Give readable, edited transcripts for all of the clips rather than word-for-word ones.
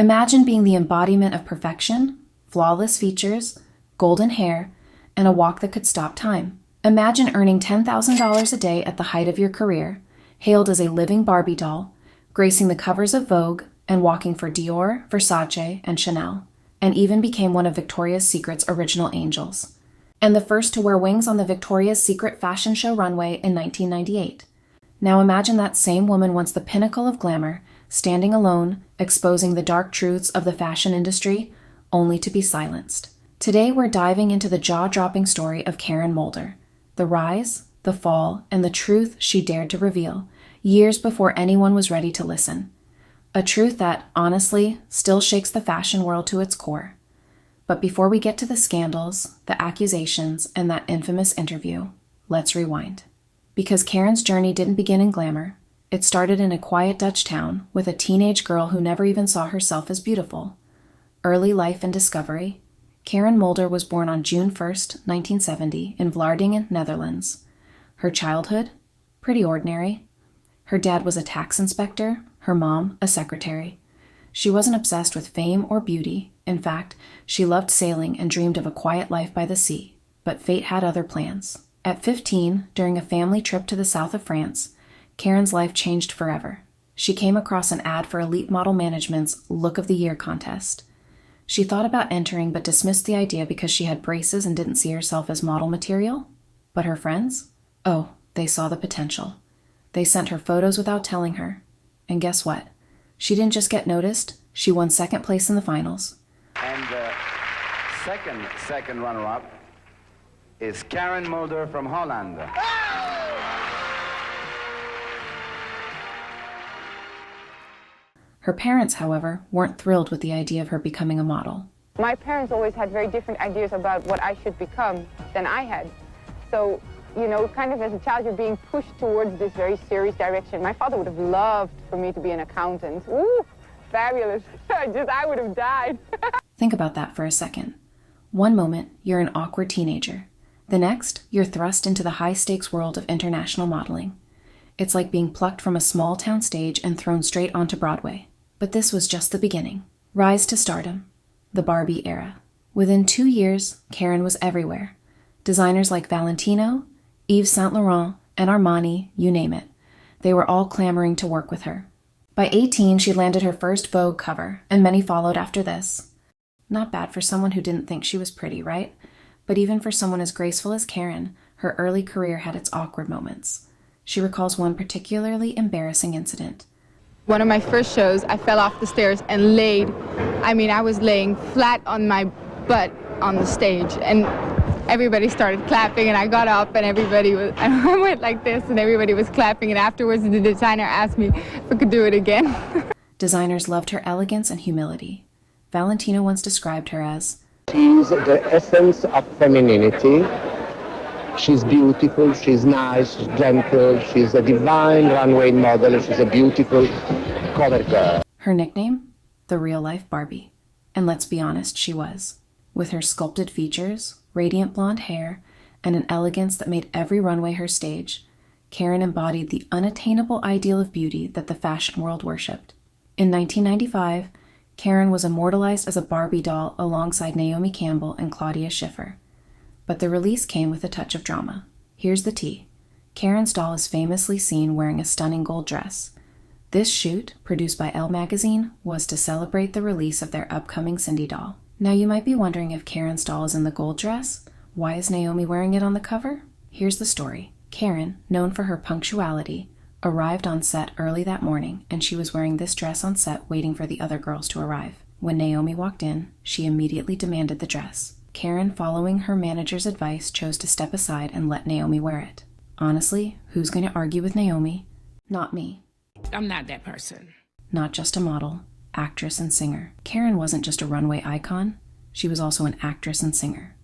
Imagine being the embodiment of perfection, flawless features, golden hair, and a walk that could stop time. Imagine earning $10,000 a day at the height of your career, hailed as a living Barbie doll, gracing the covers of Vogue, and walking for Dior, Versace, and Chanel, and even became one of Victoria's Secret's original angels, and the first to wear wings on the Victoria's Secret fashion show runway in 1998. Now imagine that same woman once the pinnacle of glamour, standing alone, exposing the dark truths of the fashion industry, only to be silenced. Today we're diving into the jaw-dropping story of Karen Mulder, the rise, the fall, and the truth she dared to reveal, years before anyone was ready to listen. A truth that, honestly, still shakes the fashion world to its core. But before we get to the scandals, the accusations, and that infamous interview, let's rewind. Because Karen's journey didn't begin in glamour. It started in a quiet Dutch town with a teenage girl who never even saw herself as beautiful. Early life and discovery. Karen Mulder was born on June 1st, 1970, in Vlaardingen, Netherlands. Her childhood? Pretty ordinary. Her dad was a tax inspector, her mom a secretary. She wasn't obsessed with fame or beauty. In fact, she loved sailing and dreamed of a quiet life by the sea. But fate had other plans. At 15, during a family trip to the south of France, Karen's life changed forever. She came across an ad for Elite Model Management's Look of the Year contest. She thought about entering but dismissed the idea because she had braces and didn't see herself as model material. But her friends? Oh, they saw the potential. They sent her photos without telling her. And guess what? She didn't just get noticed, she won second place in the finals. And the second runner-up is Karen Mulder from Holland. Her parents, however, weren't thrilled with the idea of her becoming a model. My parents always had very different ideas about what I should become than I had. So, kind of as a child, you're being pushed towards this very serious direction. My father would have loved for me to be an accountant. Ooh, fabulous. I would have died. Think about that for a second. One moment, you're an awkward teenager. The next, you're thrust into the high-stakes world of international modeling. It's like being plucked from a small-town stage and thrown straight onto Broadway. But this was just the beginning. Rise to stardom. The Barbie era. Within 2 years, Karen was everywhere. Designers like Valentino, Yves Saint Laurent, and Armani, you name it. They were all clamoring to work with her. By 18, she landed her first Vogue cover, and many followed after this. Not bad for someone who didn't think she was pretty, right? But even for someone as graceful as Karen, her early career had its awkward moments. She recalls one particularly embarrassing incident. One of my first shows, I fell off the stairs and I was laying flat on my butt on the stage, and everybody started clapping, and I got up and I went like this, and everybody was clapping, and afterwards the designer asked me if I could do it again. Designers loved her elegance and humility. Valentino once described her as, "She's the essence of femininity. She's beautiful, she's nice, she's gentle, she's a divine runway model, she's a beautiful cover girl." Her nickname? The real-life Barbie. And let's be honest, she was. With her sculpted features, radiant blonde hair, and an elegance that made every runway her stage, Karen embodied the unattainable ideal of beauty that the fashion world worshipped. In 1995, Karen was immortalized as a Barbie doll alongside Naomi Campbell and Claudia Schiffer. But the release came with a touch of drama. Here's the tea. Karen's doll is famously seen wearing a stunning gold dress. This shoot, produced by Elle magazine, was to celebrate the release of their upcoming Cindy doll. Now you might be wondering if Karen's doll is in the gold dress. Why is Naomi wearing it on the cover? Here's the story. Karen, known for her punctuality, arrived on set early that morning, and she was wearing this dress on set waiting for the other girls to arrive. When Naomi walked in, she immediately demanded the dress. Karen, following her manager's advice, chose to step aside and let Naomi wear it. Honestly, who's going to argue with Naomi? Not me. I'm not that person. Not just a model, actress and singer. Karen wasn't just a runway icon, she was also an actress and singer.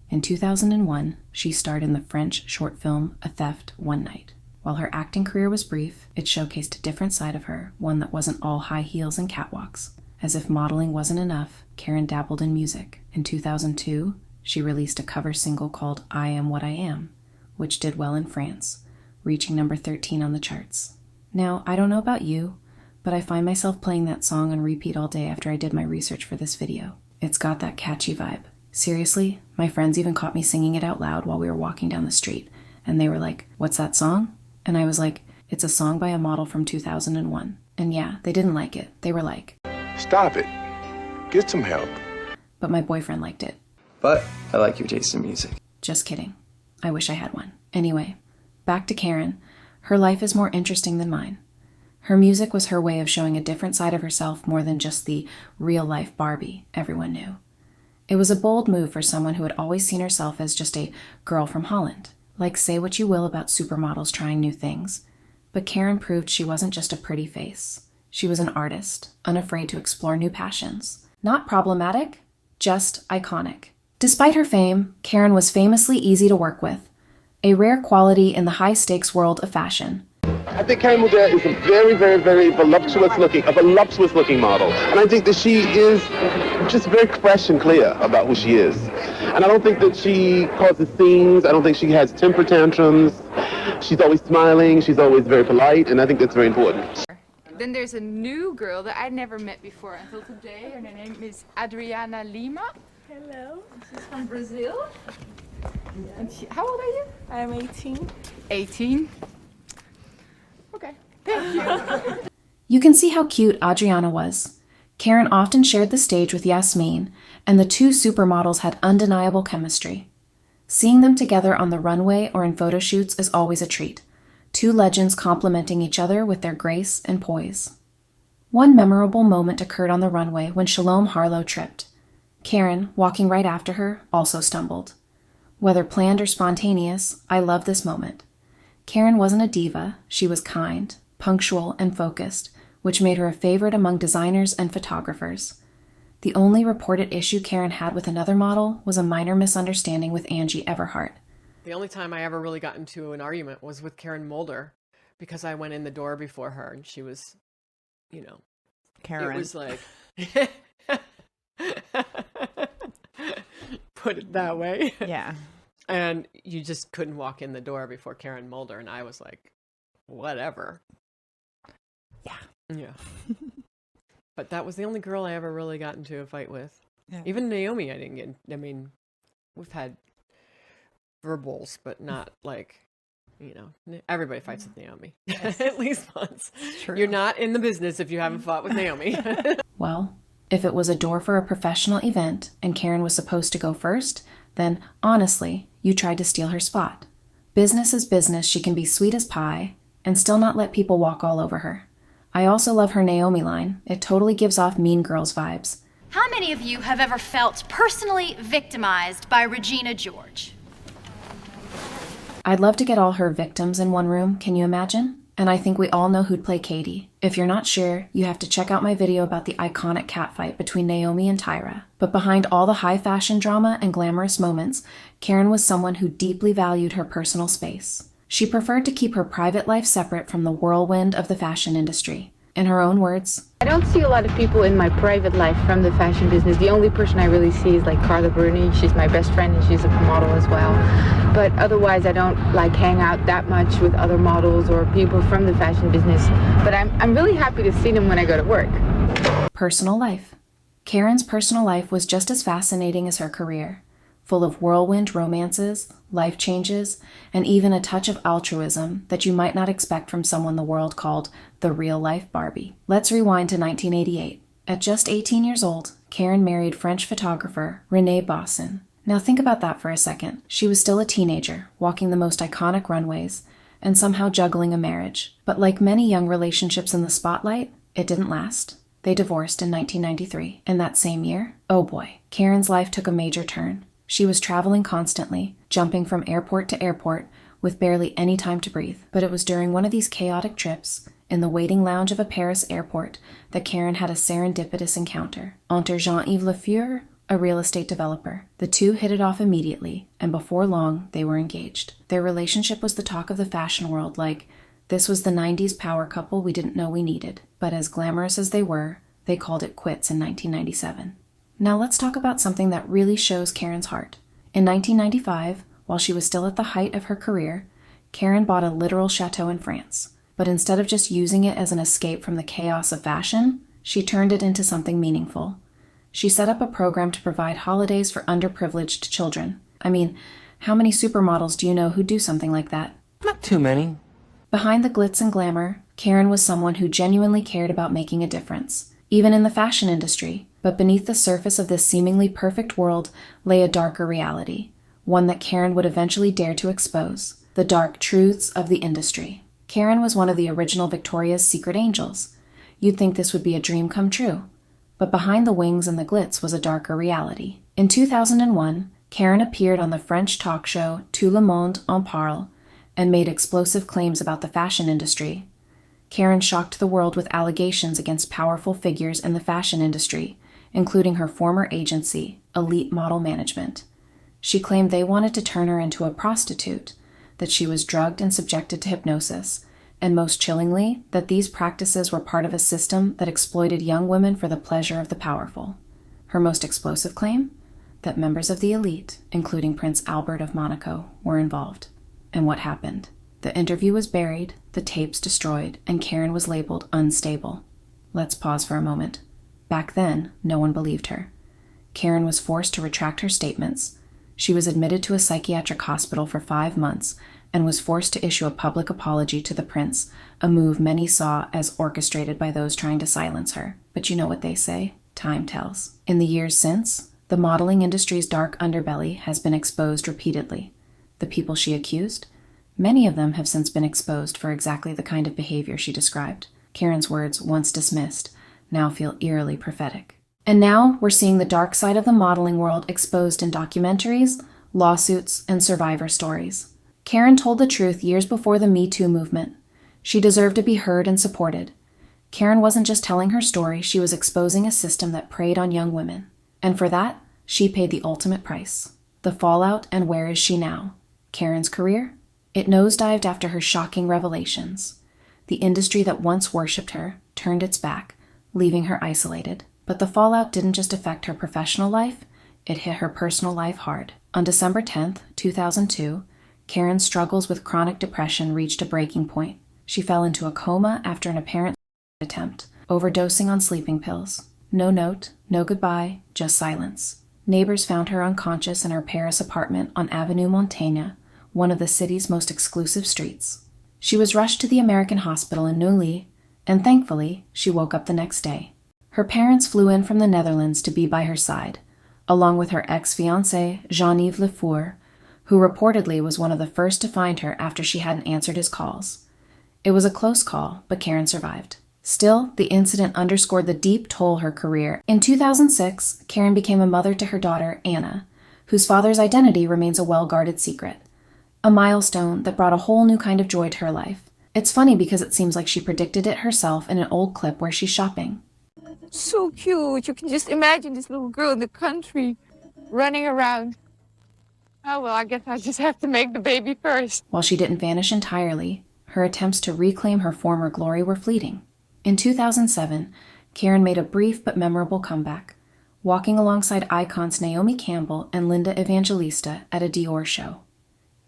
In 2001, she starred in the French short film A Theft One Night. While her acting career was brief, it showcased a different side of her, one that wasn't all high heels and catwalks. As if modeling wasn't enough, Karen dabbled in music. In 2002, she released a cover single called I Am What I Am, which did well in France, reaching number 13 on the charts. Now, I don't know about you, but I find myself playing that song on repeat all day after I did my research for this video. It's got that catchy vibe. Seriously, my friends even caught me singing it out loud while we were walking down the street, and they were like, "What's that song?" And I was like, "It's a song by a model from 2001. And yeah, they didn't like it. They were like, "Stop it. Get some help." But my boyfriend liked it. But I like your taste in music. Just kidding. I wish I had one. Anyway, back to Karen. Her life is more interesting than mine. Her music was her way of showing a different side of herself more than just the real-life Barbie everyone knew. It was a bold move for someone who had always seen herself as just a girl from Holland. Like, say what you will about supermodels trying new things, but Karen proved she wasn't just a pretty face. She was an artist, unafraid to explore new passions. Not problematic, just iconic. Despite her fame, Karen was famously easy to work with, a rare quality in the high-stakes world of fashion. I think Karen Mulder is a very, very, very voluptuous looking model. And I think that she is just very fresh and clear about who she is. And I don't think that she causes scenes. I don't think she has temper tantrums. She's always smiling. She's always very polite. And I think that's very important. Then there's a new girl that I'd never met before until today. Her name is Adriana Lima. Hello. She's from Brazil. And how old are you? I am 18. 18. Okay, thank you. You can see how cute Adriana was. Karen often shared the stage with Yasmin, and the two supermodels had undeniable chemistry. Seeing them together on the runway or in photo shoots is always a treat. Two legends complementing each other with their grace and poise. One memorable moment occurred on the runway when Shalom Harlow tripped. Karen, walking right after her, also stumbled. Whether planned or spontaneous, I love this moment. Karen wasn't a diva. She was kind, punctual, and focused, which made her a favorite among designers and photographers. The only reported issue Karen had with another model was a minor misunderstanding with Angie Everhart. The only time I ever really got into an argument was with Karen Mulder, because I went in the door before her and she was, you know, Karen. It was like, put it that way. Yeah. And you just couldn't walk in the door before Karen Mulder, and I was like, whatever. Yeah. Yeah. But that was the only girl I ever really got into a fight with. Yeah. Even Naomi, we've had verbals, but not like, everybody fights with Naomi. Yes. At least once. True. You're not in the business if you haven't fought with Naomi. Well, if it was a door for a professional event and Karen was supposed to go first, then, honestly, you tried to steal her spot. Business is business. She can be sweet as pie and still not let people walk all over her. I also love her Naomi line. It totally gives off Mean Girls vibes. How many of you have ever felt personally victimized by Regina George? I'd love to get all her victims in one room, can you imagine? And I think we all know who'd play Katie. If you're not sure, you have to check out my video about the iconic catfight between Naomi and Tyra. But behind all the high fashion drama and glamorous moments, Karen was someone who deeply valued her personal space. She preferred to keep her private life separate from the whirlwind of the fashion industry. In her own words, I don't see a lot of people in my private life from the fashion business. The only person I really see is like Carla Bruni. She's my best friend and she's a model as well. But otherwise I don't like hang out that much with other models or people from the fashion business. But I'm really happy to see them when I go to work. Personal life. Karen's personal life was just as fascinating as her career, full of whirlwind romances, life changes, and even a touch of altruism that you might not expect from someone the world called the real-life Barbie. Let's rewind to 1988. At just 18 years old, Karen married French photographer René Bossin. Now think about that for a second. She was still a teenager, walking the most iconic runways, and somehow juggling a marriage. But like many young relationships in the spotlight, it didn't last. They divorced in 1993. And that same year, oh boy, Karen's life took a major turn. She was traveling constantly, jumping from airport to airport, with barely any time to breathe. But it was during one of these chaotic trips, in the waiting lounge of a Paris airport, that Karen had a serendipitous encounter. Enter Jean-Yves Le Fur, a real estate developer. The two hit it off immediately, and before long, they were engaged. Their relationship was the talk of the fashion world, like, this was the 90s power couple we didn't know we needed. But as glamorous as they were, they called it quits in 1997. Now let's talk about something that really shows Karen's heart. In 1995, while she was still at the height of her career, Karen bought a literal chateau in France. But instead of just using it as an escape from the chaos of fashion, she turned it into something meaningful. She set up a program to provide holidays for underprivileged children. I mean, how many supermodels do you know who do something like that? Not too many. Behind the glitz and glamour, Karen was someone who genuinely cared about making a difference, even in the fashion industry. But beneath the surface of this seemingly perfect world lay a darker reality, one that Karen would eventually dare to expose, the dark truths of the industry. Karen was one of the original Victoria's Secret angels. You'd think this would be a dream come true. But behind the wings and the glitz was a darker reality. In 2001, Karen appeared on the French talk show Tout le monde en parle and made explosive claims about the fashion industry. Karen shocked the world with allegations against powerful figures in the fashion industry, including her former agency, Elite Model Management. She claimed they wanted to turn her into a prostitute, that she was drugged and subjected to hypnosis, and most chillingly, that these practices were part of a system that exploited young women for the pleasure of the powerful. Her most explosive claim? That members of the elite, including Prince Albert of Monaco, were involved. And what happened? The interview was buried, the tapes destroyed, and Karen was labeled unstable. Let's pause for a moment. Back then, no one believed her. Karen was forced to retract her statements. She was admitted to a psychiatric hospital for 5 months and was forced to issue a public apology to the prince, a move many saw as orchestrated by those trying to silence her. But you know what they say, time tells. In the years since, the modeling industry's dark underbelly has been exposed repeatedly. The people she accused? Many of them have since been exposed for exactly the kind of behavior she described. Karen's words, once dismissed, now feel eerily prophetic. And now we're seeing the dark side of the modeling world exposed in documentaries, lawsuits, and survivor stories. Karen told the truth years before the Me Too movement. She deserved to be heard and supported. Karen wasn't just telling her story, she was exposing a system that preyed on young women. And for that, she paid the ultimate price. The fallout, and where is she now? Karen's career? It nosedived after her shocking revelations. The industry that once worshipped her turned its back, leaving her isolated. But the fallout didn't just affect her professional life, it hit her personal life hard. On December 10th, 2002, Karen's struggles with chronic depression reached a breaking point. She fell into a coma after an apparent attempt, overdosing on sleeping pills. No note, no goodbye, just silence. Neighbors found her unconscious in her Paris apartment on Avenue Montaigne, one of the city's most exclusive streets. She was rushed to the American hospital in Neuilly, and thankfully, she woke up the next day. Her parents flew in from the Netherlands to be by her side, along with her ex-fiancé, Jean-Yves Le Four, who reportedly was one of the first to find her after she hadn't answered his calls. It was a close call, but Karen survived. Still, the incident underscored the deep toll her career. In 2006, Karen became a mother to her daughter, Anna, whose father's identity remains a well-guarded secret. A milestone that brought a whole new kind of joy to her life. It's funny because it seems like she predicted it herself in an old clip where she's shopping. So cute. You can just imagine this little girl in the country running around. Oh, well, I guess I just have to make the baby first. While she didn't vanish entirely, her attempts to reclaim her former glory were fleeting. In 2007, Karen made a brief but memorable comeback, walking alongside icons Naomi Campbell and Linda Evangelista at a Dior show.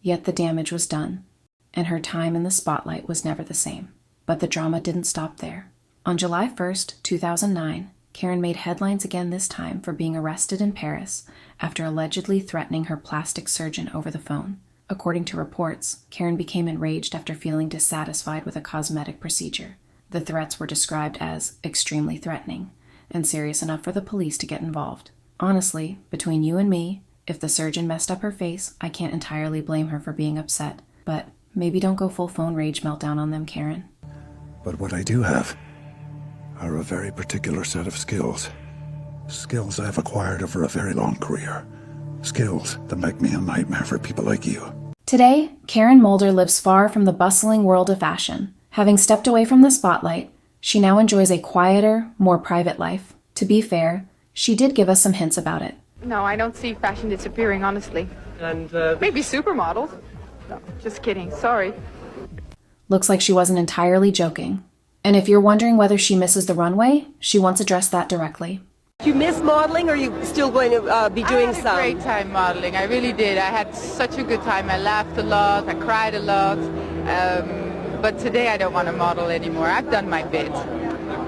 Yet the damage was done, and her time in the spotlight was never the same. But the drama didn't stop there. On July 1st, 2009, Karen made headlines again this time for being arrested in Paris after allegedly threatening her plastic surgeon over the phone. According to reports, Karen became enraged after feeling dissatisfied with a cosmetic procedure. The threats were described as extremely threatening and serious enough for the police to get involved. Honestly, between you and me, if the surgeon messed up her face, I can't entirely blame her for being upset. But maybe don't go full phone rage meltdown on them, Karen. But what I do have are a very particular set of skills. Skills I've acquired over a very long career. Skills that make me a nightmare for people like you. Today, Karen Mulder lives far from the bustling world of fashion. Having stepped away from the spotlight, she now enjoys a quieter, more private life. To be fair, she did give us some hints about it. No, I don't see fashion disappearing, honestly. And, Maybe supermodels. No, just kidding. Sorry. Looks like she wasn't entirely joking. And if you're wondering whether she misses the runway, she once addressed that directly. Do you miss modeling, or are you still going to be doing some? I had a great time modeling. I really did. I had such a good time. I laughed a lot. I cried a lot. but today I don't want to model anymore. I've done my bit.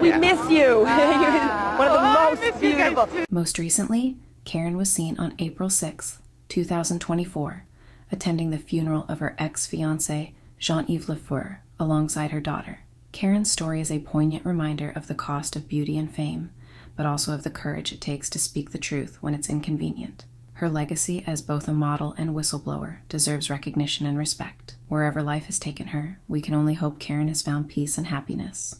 We miss you. You're one of the most beautiful. Most recently, Karen was seen on April 6, 2024, attending the funeral of her ex-fiancé, Jean-Yves Lefeur, alongside her daughter. Karen's story is a poignant reminder of the cost of beauty and fame, but also of the courage it takes to speak the truth when it's inconvenient. Her legacy as both a model and whistleblower deserves recognition and respect. Wherever life has taken her, we can only hope Karen has found peace and happiness.